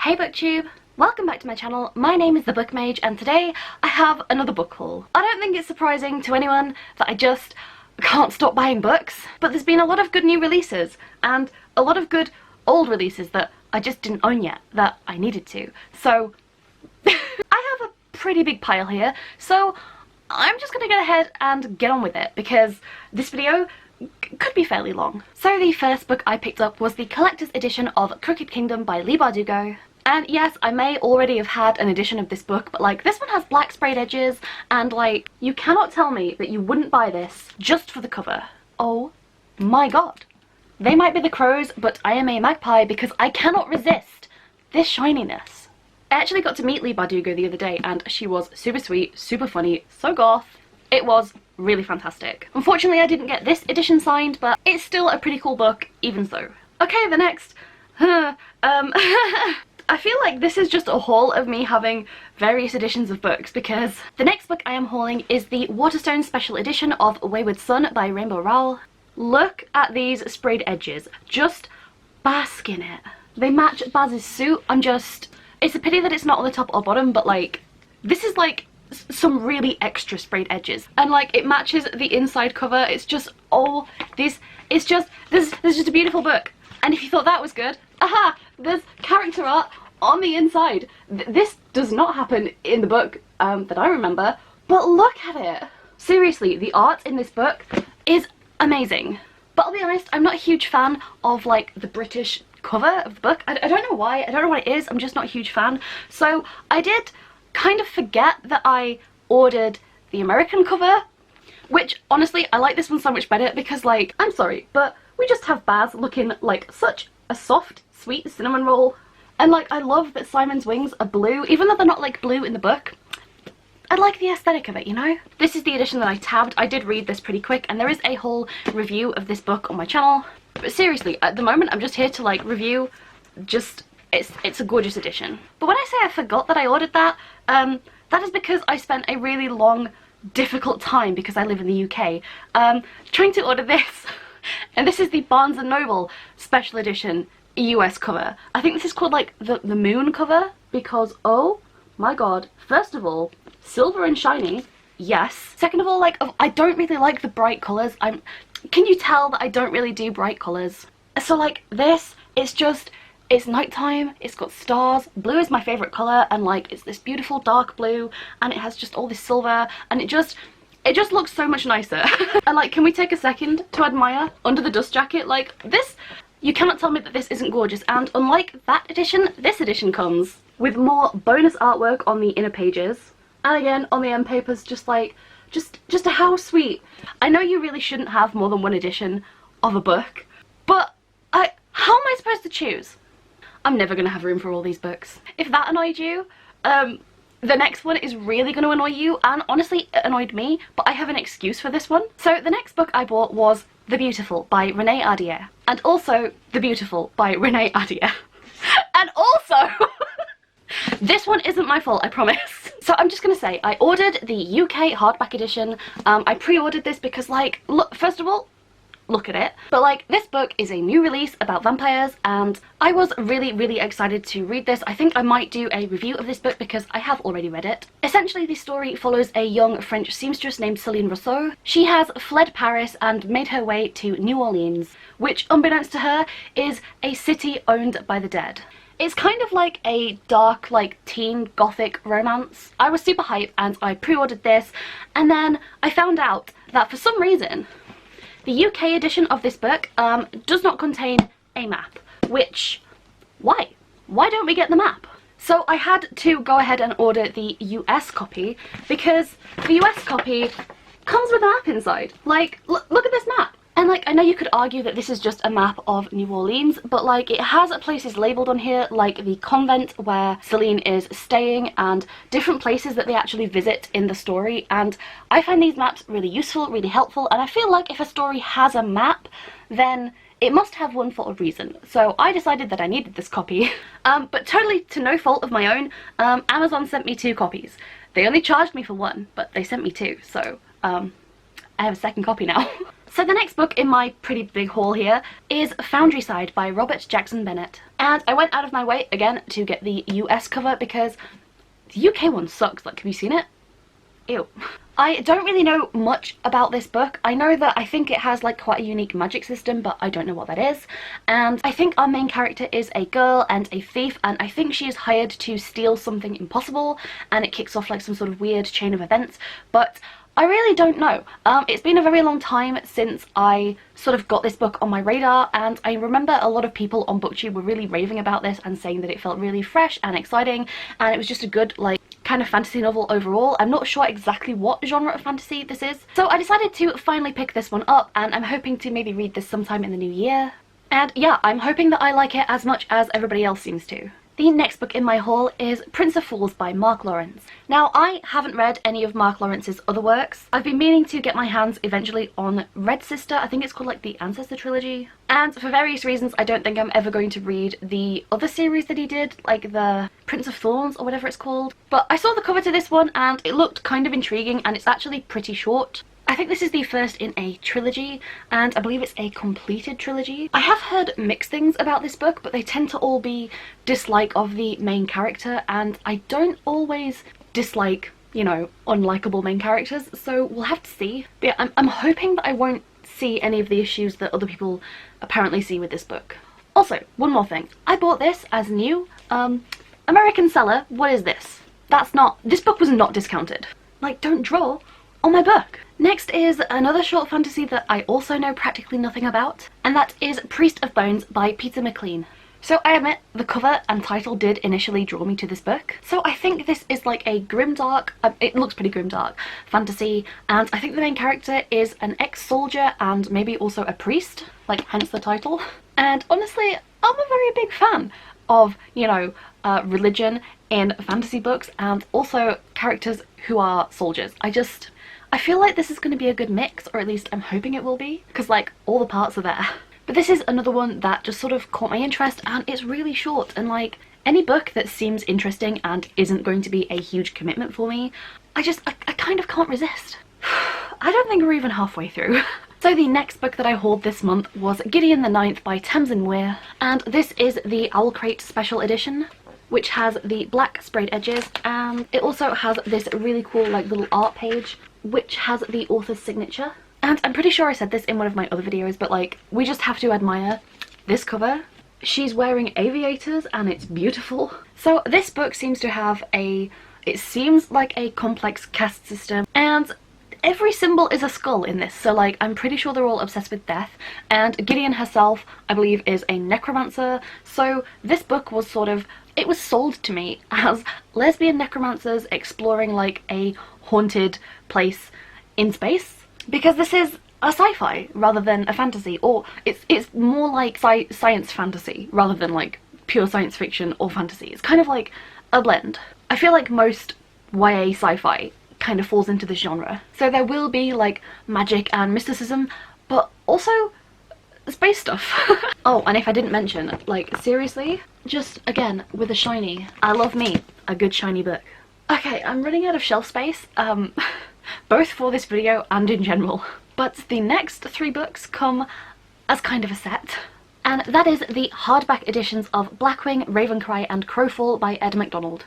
Hey booktube! Welcome back to my channel. My name is the Book Mage and today I have another book haul. I don't think it's surprising to anyone that I just can't stop buying books, but there's been a lot of good new releases and a lot of good old releases that I just didn't own yet that I needed to. So I have a pretty big pile here, so I'm just gonna go ahead and get on with it because this video could be fairly long. So the first book I picked up was the collector's edition of Crooked Kingdom by Leigh Bardugo. And yes, I may already have had an edition of this book, but like this one has black sprayed edges and like you cannot tell me that you wouldn't buy this just for the cover. Oh my god. They might be the crows, but I am a magpie because I cannot resist this shininess. I actually got to meet Leigh Bardugo the other day and she was super sweet, super funny, so goth. It was really fantastic. Unfortunately I didn't get this edition signed, but it's still a pretty cool book even so. Okay, the next I feel like this is just a haul of me having various editions of books because the next book I am hauling is the Waterstone Special Edition of Wayward Son by Rainbow Rowell. Look at these sprayed edges. Just bask in it. They match Baz's suit. It's a pity that it's not on the top or bottom, but like this is like some really extra sprayed edges and like it matches the inside cover. It's just this is just a beautiful book. And if you thought that was good, aha, there's character art on the inside. This does not happen in the book that I remember, but look at it. Seriously, the art in this book is amazing. But I'll be honest, I'm not a huge fan of like the British cover of the book. I don't know why, I don't know what it is, I'm just not a huge fan. So I did kind of forget that I ordered the American cover, which honestly, I like this one so much better because like, I'm sorry, but we just have Baz looking like such a soft, sweet cinnamon roll. And like, I love that Simon's wings are blue, even though they're not like blue in the book. I like the aesthetic of it, you know? This is the edition that I tabbed. I did read this pretty quick and there is a whole review of this book on my channel. But seriously, at the moment I'm just here to like review it's a gorgeous edition. But when I say I forgot that I ordered that, that is because I spent a really long, difficult time, because I live in the UK, trying to order this. And this is the Barnes & Noble Special Edition US cover. I think this is called like the moon cover because oh my god, first of all, silver and shiny, yes. Second of all, like I don't really like the bright colours. Can you tell that I don't really do bright colours? So like this, it's nighttime, it's got stars, blue is my favourite colour and like it's this beautiful dark blue and it has just all this silver and it just looks so much nicer. And like, can we take a second to admire under the dust jacket? Like this, you cannot tell me that this isn't gorgeous. And unlike that edition, this edition comes with more bonus artwork on the inner pages. And again, on the end papers, just how sweet. I know you really shouldn't have more than one edition of a book, but how am I supposed to choose? I'm never gonna have room for all these books. If that annoyed you, the next one is really going to annoy you, and honestly it annoyed me, but I have an excuse for this one. So the next book I bought was The Beautiful by Renee Ahdieh, and also The Beautiful by Renee Ahdieh. And also, this one isn't my fault, I promise. So I'm just gonna say, I ordered the UK hardback edition. I pre-ordered this because like, look, first of all, look at it. But like, this book is a new release about vampires and I was really excited to read this. I think I might do a review of this book because I have already read it. Essentially the story follows a young French seamstress named Céline Rousseau. She has fled Paris and made her way to New Orleans, which unbeknownst to her is a city owned by the dead. It's kind of like a dark, like teen gothic romance. I was super hyped and I pre-ordered this and then I found out that for some reason the UK edition of this book does not contain a map, which, why? Why don't we get the map? So I had to go ahead and order the US copy because the US copy comes with a map inside. Like, look at this map. And like, I know you could argue that this is just a map of New Orleans, but like it has places labelled on here, like the convent where Céline is staying and different places that they actually visit in the story. And I find these maps really useful, really helpful, and I feel like if a story has a map, then it must have one for a reason. So I decided that I needed this copy, but totally to no fault of my own, Amazon sent me 2 copies. They only charged me for one, but they sent me 2, so I have a second copy now. So the next book in my pretty big haul here is Foundryside by Robert Jackson Bennett. And I went out of my way, again, to get the US cover because the UK one sucks. Like, have you seen it? Ew. I don't really know much about this book. I know that I think it has like quite a unique magic system, but I don't know what that is. And I think our main character is a girl and a thief, and I think she is hired to steal something impossible, and it kicks off like some sort of weird chain of events, but I really don't know. It's been a very long time since I sort of got this book on my radar, and I remember a lot of people on BookTube were really raving about this and saying that it felt really fresh and exciting, and it was just a good like kind of fantasy novel overall. I'm not sure exactly what genre of fantasy this is, so I decided to finally pick this one up, and I'm hoping to maybe read this sometime in the new year. And yeah, I'm hoping that I like it as much as everybody else seems to. The next book in my haul is Prince of Fools by Mark Lawrence. Now, I haven't read any of Mark Lawrence's other works. I've been meaning to get my hands eventually on Red Sister. I think it's called like the Ancestor trilogy. And for various reasons, I don't think I'm ever going to read the other series that he did, like the Prince of Thorns or whatever it's called. But I saw the cover to this one and it looked kind of intriguing, and it's actually pretty short. I think this is the first in a trilogy, and I believe it's a completed trilogy. I have heard mixed things about this book, but they tend to all be dislike of the main character, and I don't always dislike, you know, unlikable main characters, so we'll have to see. But yeah, I'm hoping that I won't see any of the issues that other people apparently see with this book. Also, one more thing. I bought this as new. American seller, what is this? This book was not discounted. Like, don't draw on my book. Next is another short fantasy that I also know practically nothing about, and that is Priest of Bones by Peter McLean. So I admit, the cover and title did initially draw me to this book. So I think this is like a grimdark, it looks pretty grimdark, fantasy, and I think the main character is an ex-soldier and maybe also a priest, like hence the title. And honestly, I'm a very big fan of, you know, religion in fantasy books, and also characters who are soldiers. I feel like this is going to be a good mix, or at least I'm hoping it will be, because like all the parts are there. But this is another one that just sort of caught my interest, and it's really short, and like any book that seems interesting and isn't going to be a huge commitment for me, I kind of can't resist. I don't think we're even halfway through. So the next book that I hauled this month was Gideon the Ninth by Tamsin Weir, and this is the Owl Crate Special Edition, which has the black sprayed edges, and it also has this really cool like little art page which has the author's signature. And I'm pretty sure I said this in one of my other videos, but like, we just have to admire this cover. She's wearing aviators and it's beautiful. So this book seems to have it seems like a complex caste system, and every symbol is a skull in this, so like I'm pretty sure they're all obsessed with death, and Gideon herself I believe is a necromancer. So this book was it was sold to me as lesbian necromancers exploring like a haunted place in space, because this is a sci-fi rather than a fantasy, or it's more like science fantasy rather than like pure science fiction or fantasy. It's kind of like a blend. I feel like most YA sci-fi kind of falls into this genre. So there will be like magic and mysticism, but also space stuff. Oh, and if I didn't mention, like seriously, just again with a shiny. I love me a good shiny book. Okay, I'm running out of shelf space, both for this video and in general. But the next three books come as kind of a set, and that is the hardback editions of Blackwing, Ravencry and Crowfall by Ed MacDonald.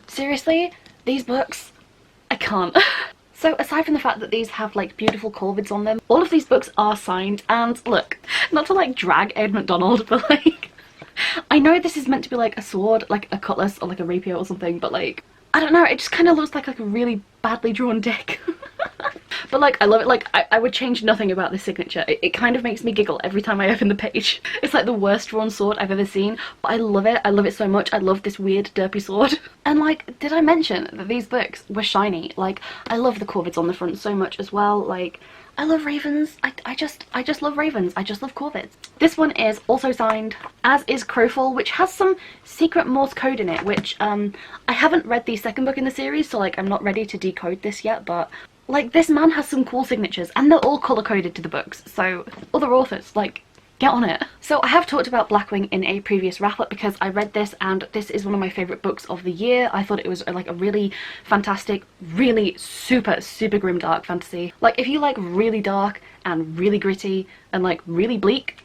Seriously, these books, I can't. So aside from the fact that these have like beautiful corvids on them, all of these books are signed, and look, not to like drag Ed MacDonald, but like, I know this is meant to be like a sword, like a cutlass or like a rapier or something, but like, I don't know, it just kind of looks like a really badly drawn dick. But like, I love it. Like, I would change nothing about this signature. It kind of makes me giggle every time I open the page. It's like the worst drawn sword I've ever seen, but I love it. I love it so much. I love this weird derpy sword. And like, did I mention that these books were shiny? Like, I love the corvids on the front so much as well. Like, I love ravens. I just love ravens. I just love corvids. This one is also signed, as is Crowfall, which has some secret Morse code in it, which I haven't read the second book in the series, so like I'm not ready to decode this yet, but like this man has some cool signatures, and they're all color coded to the books. So other authors, like, Get on it. So I have talked about Blackwing in a previous wrap-up because I read this and this is one of my favourite books of the year. I thought it was like a really fantastic, really super grimdark fantasy. Like if you like really dark and really gritty and like really bleak,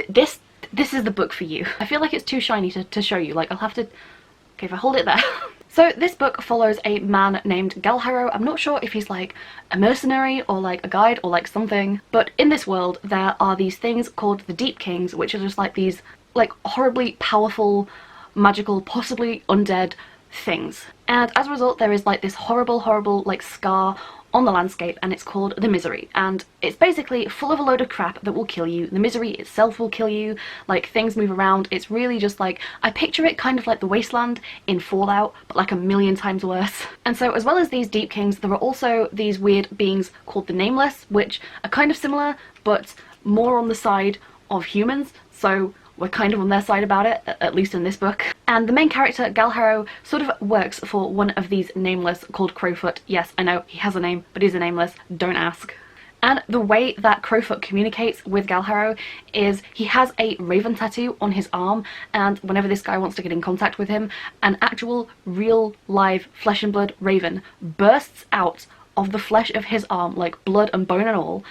this is the book for you. I feel like it's too shiny to show you. Like I'll have to, okay, if I hold it there. So this book follows a man named Galharrow. I'm not sure if he's like a mercenary or like a guide or like something, but in this world there are these things called the Deep Kings, which are just like these like horribly powerful, magical, possibly undead things. And as a result there is like this horrible like scar on the landscape, and it's called the Misery, and it's basically full of a load of crap that will kill you. The Misery itself will kill you, like things move around. It's really just like, I picture it kind of like the Wasteland in Fallout, but like a million times worse. And so as well as these Deep Kings, there are also these weird beings called the Nameless, which are kind of similar but more on the side of humans, so we're kind of on their side about it, at least in this book. And the main character, Galharrow, sort of works for one of these Nameless called Crowfoot. Yes, I know, he has a name, but he's a Nameless, don't ask. And the way that Crowfoot communicates with Galharrow is he has a raven tattoo on his arm, and whenever this guy wants to get in contact with him, an actual, real, live, flesh and blood raven bursts out of the flesh of his arm, like blood and bone and all,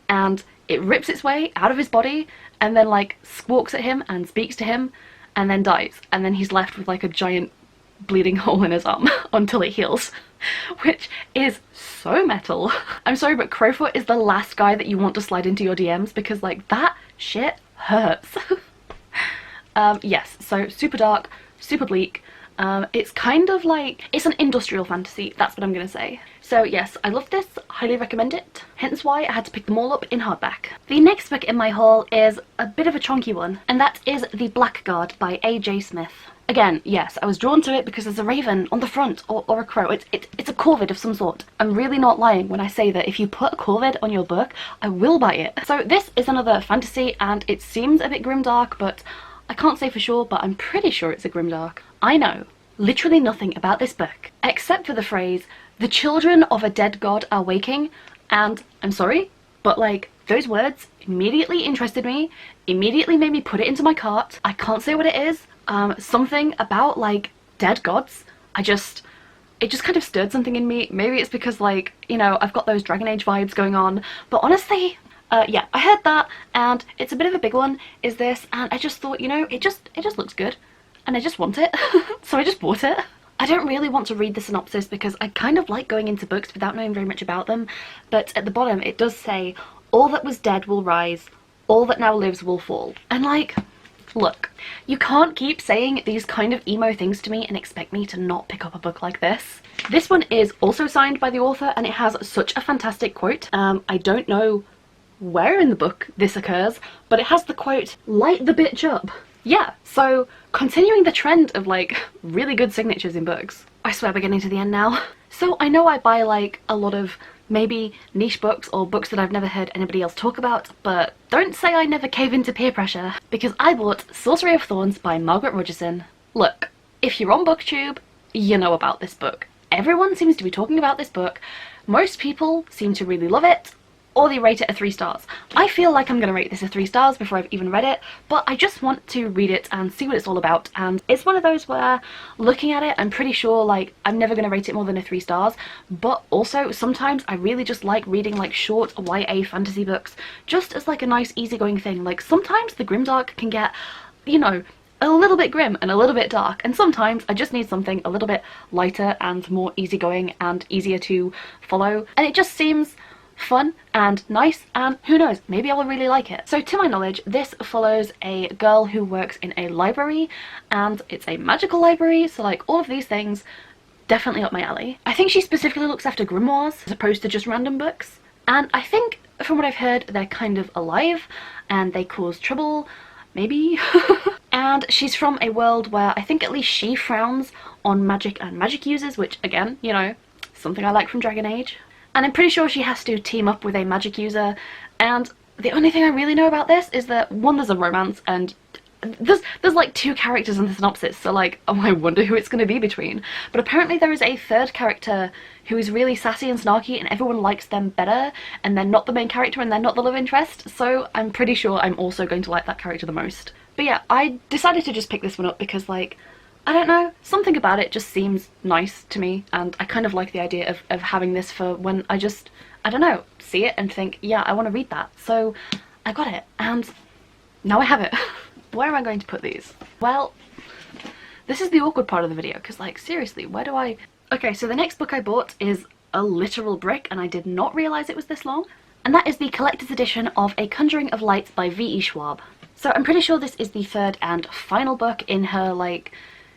and it rips its way out of his body and then like squawks at him and speaks to him and then dies, and then he's left with like a giant bleeding hole in his arm until it heals, which is so metal. I'm sorry, but Crowfoot is the last guy that you want to slide into your DMs because like that shit hurts. Yes, so super dark, super bleak. It's kind of like, it's an industrial fantasy, that's what I'm gonna say. So yes, I love this, highly recommend it, hence why I had to pick them all up in hardback. The next book in my haul is a bit of a chunky one, and that is The Blackguard by A.J. Smith. Again, yes, I was drawn to it because there's a raven on the front, or a crow. It's a corvid of some sort. I'm really not lying when I say that if you put a corvid on your book, I will buy it. So this is another fantasy, and it seems a bit grimdark, but I can't say for sure, but I'm pretty sure it's a grimdark. I know literally nothing about this book, except for the phrase, "The children of a dead god are waking," and I'm sorry, but like, those words immediately interested me, immediately made me put it into my cart. I can't say what it is, something about like dead gods, it just kind of stirred something in me. Maybe it's because like, you know, I've got those Dragon Age vibes going on, but honestly, yeah, I heard that, and it's a bit of a big one, is this, and I just thought, you know, it just looks good, and I just want it, so I just bought it. I don't really want to read the synopsis because I kind of like going into books without knowing very much about them, but at the bottom it does say, "All that was dead will rise, all that now lives will fall." And like, look, you can't keep saying these kind of emo things to me and expect me to not pick up a book like this. This one is also signed by the author, and it has such a fantastic quote. I don't know where in the book this occurs, but it has the quote, "Light the bitch up." Yeah, so continuing the trend of like really good signatures in books. I swear we're getting to the end now. So I know I buy like a lot of maybe niche books or books that I've never heard anybody else talk about, but don't say I never cave into peer pressure, because I bought Sorcery of Thorns by Margaret Rogerson. Look, if you're on BookTube, you know about this book. Everyone seems to be talking about this book. Most people seem to really love it, or they rate it a 3 stars. I feel like I'm gonna rate this a 3 stars before I've even read it, but I just want to read it and see what it's all about, and it's one of those where, looking at it, I'm pretty sure like I'm never gonna rate it more than a 3 stars, but also sometimes I really just like reading like short YA fantasy books, just as like a nice easygoing thing. Like sometimes the grimdark can get, you know, a little bit grim and a little bit dark, and sometimes I just need something a little bit lighter and more easygoing and easier to follow, and it just seems fun and nice, and who knows, maybe I will really like it. So to my knowledge, this follows a girl who works in a library, and it's a magical library, so like all of these things definitely up my alley. I think she specifically looks after grimoires as opposed to just random books, and I think from what I've heard they're kind of alive and they cause trouble, maybe. And she's from a world where I think at least she frowns on magic and magic users, which again, you know, something I like from Dragon Age. And I'm pretty sure she has to team up with a magic user, and the only thing I really know about this is that, one, there's a romance, and there's like 2 characters in the synopsis, so like, oh, I wonder who it's going to be between. But apparently there is a 3rd character who is really sassy and snarky and everyone likes them better, and they're not the main character and they're not the love interest, so I'm pretty sure I'm also going to like that character the most. But yeah, I decided to just pick this one up because, like, I don't know, something about it just seems nice to me, and I kind of like the idea of having this for when I don't know, see it and think, yeah, I want to read that. So I got it, and now I have it. Where am I going to put these? Well, this is the awkward part of the video, because, like, seriously, where do I... Okay, so the next book I bought is a literal brick, and I did not realise it was this long. And that is the collector's edition of A Conjuring of Light by V.E. Schwab. So I'm pretty sure this is the 3rd and final book in her, like...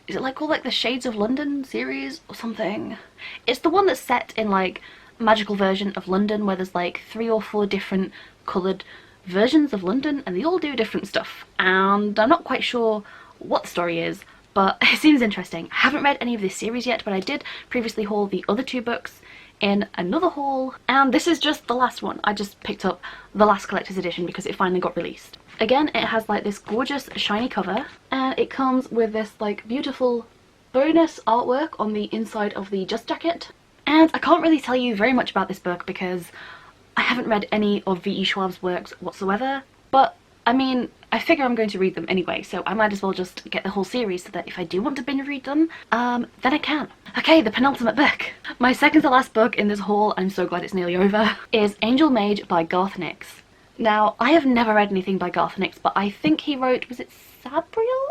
Is it like called like the Shades of London series or something? It's the one that's set in like magical version of London where there's like 3 or 4 different coloured versions of London and they all do different stuff. And I'm not quite sure what the story is, but it seems interesting. I haven't read any of this series yet, but I did previously haul the other 2 books in another haul, and this is just the last one. I just picked up the last collector's edition because it finally got released. Again, it has like this gorgeous shiny cover, and it comes with this like beautiful bonus artwork on the inside of the just jacket. And I can't really tell you very much about this book because I haven't read any of V.E. Schwab's works whatsoever, but I mean, I figure I'm going to read them anyway, so I might as well just get the whole series so that if I do want to binge read them, then I can. Okay, the penultimate book. My second to last book in this haul, I'm so glad it's nearly over, is Angel Mage by Garth Nix. Now, I have never read anything by Garth Nix, but I think he wrote, was it Sabriel?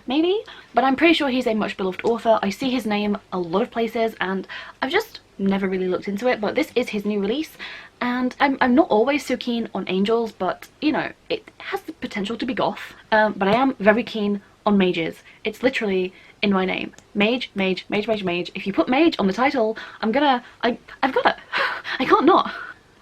Maybe? But I'm pretty sure he's a much beloved author. I see his name a lot of places and I've just never really looked into it, but this is his new release. And I'm not always so keen on angels, but, you know, it has the potential to be goth. But I am very keen on mages. It's literally in my name. Mage, mage, mage, mage, mage. If you put mage on the title, I've got it. I can't not.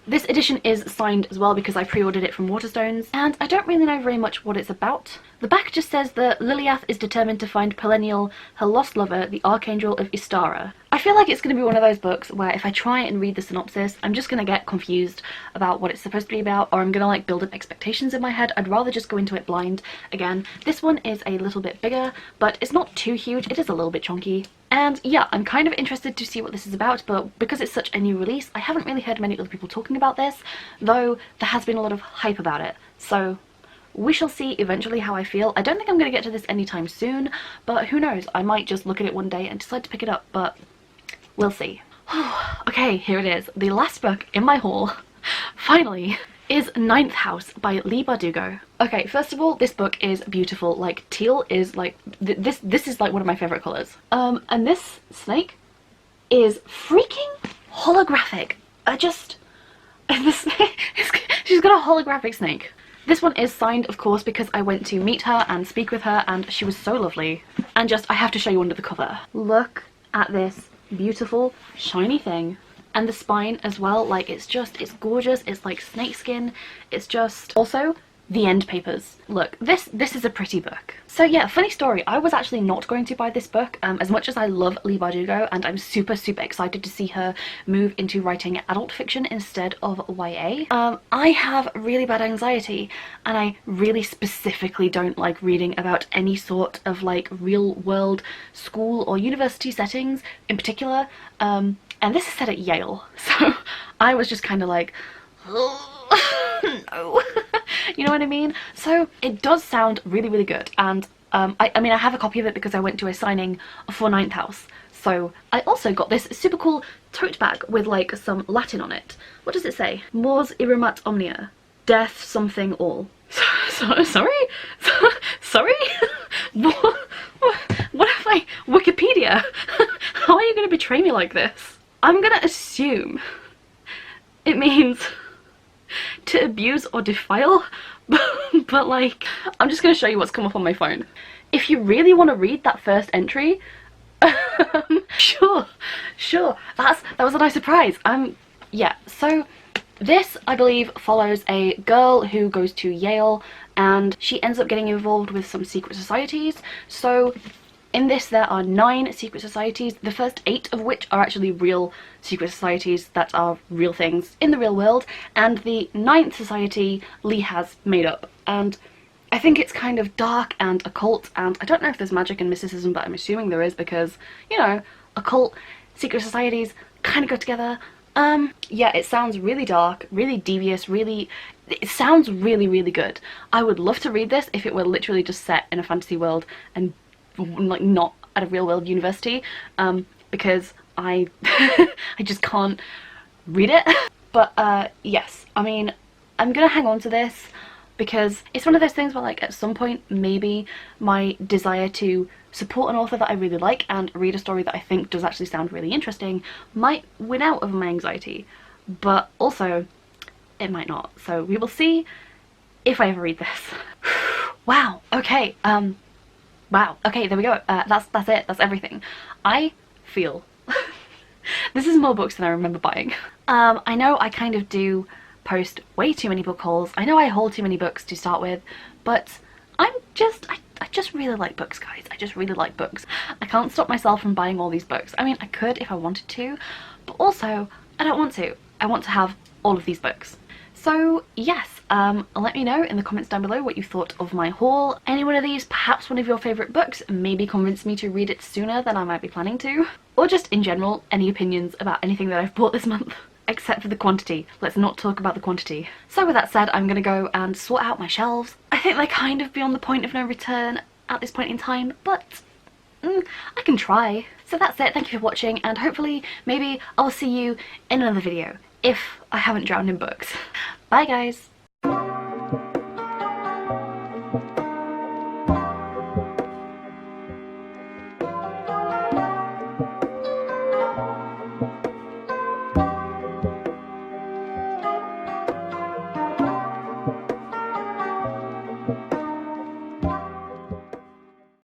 This edition is signed as well because I pre-ordered it from Waterstones, and I don't really know very much what it's about. The back just says that Liliath is determined to find Perennial, her lost lover, the Archangel of Istara. I feel like it's going to be one of those books where if I try and read the synopsis, I'm just going to get confused about what it's supposed to be about, or I'm going to like build up expectations in my head. I'd rather just go into it blind. Again, this one is a little bit bigger, but it's not too huge. It is a little bit chunky. And yeah, I'm kind of interested to see what this is about, but because it's such a new release, I haven't really heard many other people talking about this, though there has been a lot of hype about it. So we shall see eventually how I feel. I don't think I'm going to get to this anytime soon, but who knows, I might just look at it one day and decide to pick it up, but we'll see. Okay, here it is. The last book in my haul, finally, is Ninth House by Leigh Bardugo. Okay, first of all, this book is beautiful. Like, teal is like, this is like one of my favourite colours. And this snake is freaking holographic. She's got a holographic snake. This one is signed, of course, because I went to meet her and speak with her, and she was so lovely. And just, I have to show you under the cover. Look at this beautiful, shiny thing. And the spine as well, like, it's gorgeous. It's like snakeskin. It's just, also, the end papers. Look, this is a pretty book. So yeah, funny story, I was actually not going to buy this book, as much as I love Leigh Bardugo, and I'm super excited to see her move into writing adult fiction instead of YA. I have really bad anxiety, and I really specifically don't like reading about any sort of like real world school or university settings in particular, and this is set at Yale, so I was just kind of like, no. You know what I mean? So it does sound really good, and I mean, I have a copy of it because I went to a signing for Ninth House. So I also got this super cool tote bag with like some Latin on it. What does it say? Mors iramat omnia. Death something all. Sorry? Sorry? What if I Wikipedia? How are you going to betray me like this? I'm going to assume it means to abuse or defile, but like, I'm just gonna show you what's come up on my phone. If you really want to read that first entry, sure, that was a nice surprise. Yeah, so this, I believe, follows a girl who goes to Yale, and she ends up getting involved with some secret societies. So in this, there are 9 secret societies, the first 8 of which are actually real secret societies that are real things in the real world, and the 9th society Leigh has made up. And I think it's kind of dark and occult, and I don't know if there's magic and mysticism, but I'm assuming there is because, you know, occult, secret societies kind of go together. Yeah, it sounds really dark, really devious, it sounds really, really good. I would love to read this if it were literally just set in a fantasy world and like not at a real world university, because I I just can't read it. But yes, I mean, I'm gonna hang on to this because it's one of those things where, like, at some point maybe my desire to support an author that I really like and read a story that I think does actually sound really interesting might win out over my anxiety, but also it might not. So we will see if I ever read this. Wow, okay, wow, okay, there we go. That's it, that's everything. I feel this is more books than I remember buying. I know I kind of do post way too many book hauls. I know I haul too many books to start with, but I just really like books, guys. I just really like books. I can't stop myself from buying all these books. I mean, I could if I wanted to, but also I don't want to. I want to have all of these books. So yes, let me know in the comments down below what you thought of my haul. Any one of these, perhaps one of your favourite books, maybe convinced me to read it sooner than I might be planning to. Or just in general, any opinions about anything that I've bought this month. Except for the quantity. Let's not talk about the quantity. So with that said, I'm gonna go and sort out my shelves. I think they're kind of beyond the point of no return at this point in time, but I can try. So that's it, thank you for watching, and hopefully maybe I'll see you in another video, if I haven't drowned in books. Bye guys!